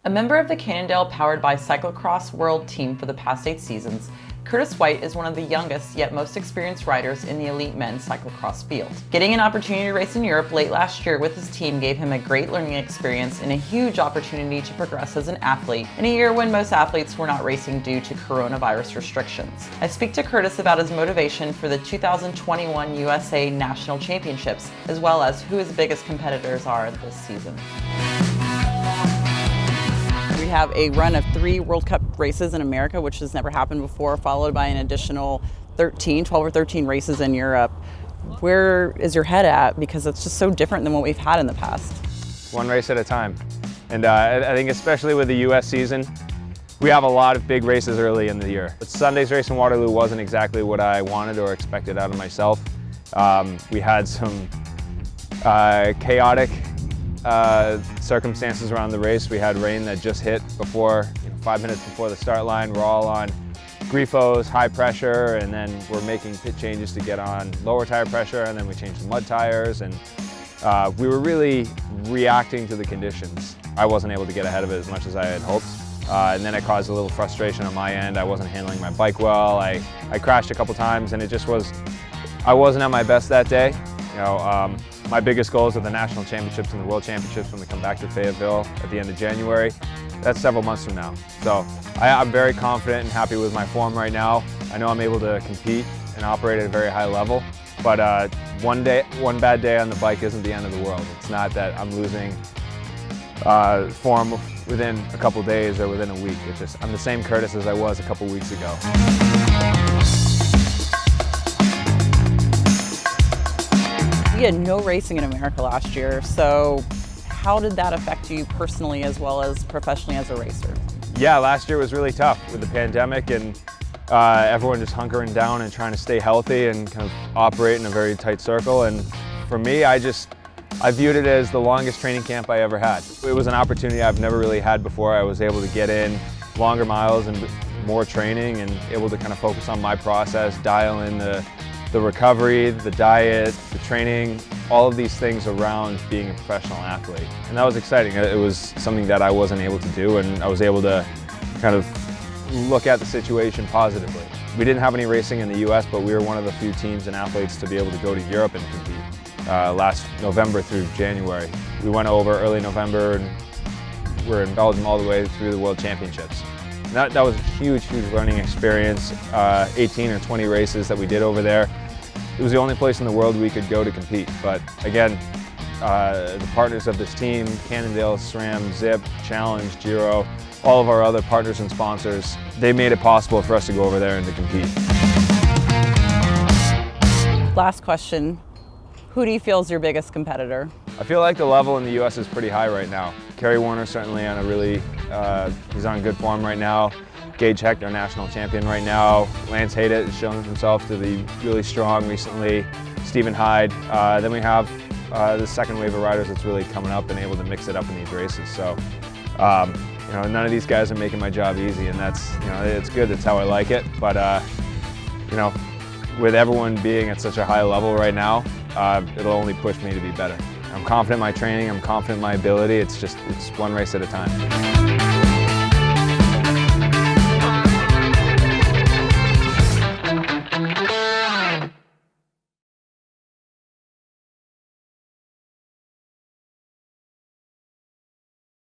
A member of the Cannondale powered by Cyclocross World team for the past 8 seasons, Curtis White is one of the youngest yet most experienced riders in the elite men's cyclocross field. Getting an opportunity to race in Europe late last year with his team gave him a great learning experience and a huge opportunity to progress as an athlete in a year when most athletes were not racing due to coronavirus restrictions. I speak to Curtis about his motivation for the 2021 USA National Championships, as well as who his biggest competitors are this season. We have a run of 3 World Cup races in America, which has never happened before, followed by an additional 12 or 13 races in Europe. Where is your head at? Because it's just so different than what we've had in the past. One race at a time. And I think especially with the US season, we have a lot of big races early in the year. But Sunday's race in Waterloo wasn't exactly what I wanted or expected out of myself. We had some chaotic circumstances around the race. We had rain that just hit before, 5 minutes before the start line. We're all on Grifos, high pressure, and then we're making pit changes to get on lower tire pressure, and then we changed to mud tires, and we were really reacting to the conditions. I wasn't able to get ahead of it as much as I had hoped, and then it caused a little frustration on my end. I wasn't handling my bike well. I crashed a couple times, and I wasn't at my best that day. My biggest goals are the national championships and the world championships when we come back to Fayetteville at the end of January. That's several months from now. So I'm very confident and happy with my form right now. I know I'm able to compete and operate at a very high level, but one bad day on the bike isn't the end of the world. It's not that I'm losing form within a couple days or within a week. It's just I'm the same Curtis as I was a couple weeks ago. We had no racing in America last year, so how did that affect you personally as well as professionally as a racer? Yeah, last year was really tough with the pandemic and everyone just hunkering down and trying to stay healthy and kind of operate in a very tight circle. And for me, I viewed it as the longest training camp I ever had. It was an opportunity I've never really had before. I was able to get in longer miles and more training and able to kind of focus on my process, dial in the recovery, the diet, the training, all of these things around being a professional athlete. And that was exciting. It was something that I wasn't able to do, and I was able to kind of look at the situation positively. We didn't have any racing in the US, but we were one of the few teams and athletes to be able to go to Europe and compete last November through January. We went over early November and we're in Belgium all the way through the World Championships. That was a huge, huge learning experience. 18 or 20 races that we did over there. It was the only place in the world we could go to compete. But again, the partners of this team, Cannondale, SRAM, Zip, Challenge, Giro, all of our other partners and sponsors, they made it possible for us to go over there and to compete. Last question, who do you feel is your biggest competitor? I feel like the level in the US is pretty high right now. Kerry Warner certainly on he's on good form right now. Gage Hecht, our national champion right now. Lance Haydet has shown himself to be really strong recently. Stephen Hyde. Then we have the second wave of riders that's really coming up and able to mix it up in these races. So, none of these guys are making my job easy, and that's, it's good. That's how I like it. But, with everyone being at such a high level right now, it'll only push me to be better. I'm confident in my training, I'm confident in my ability. It's one race at a time.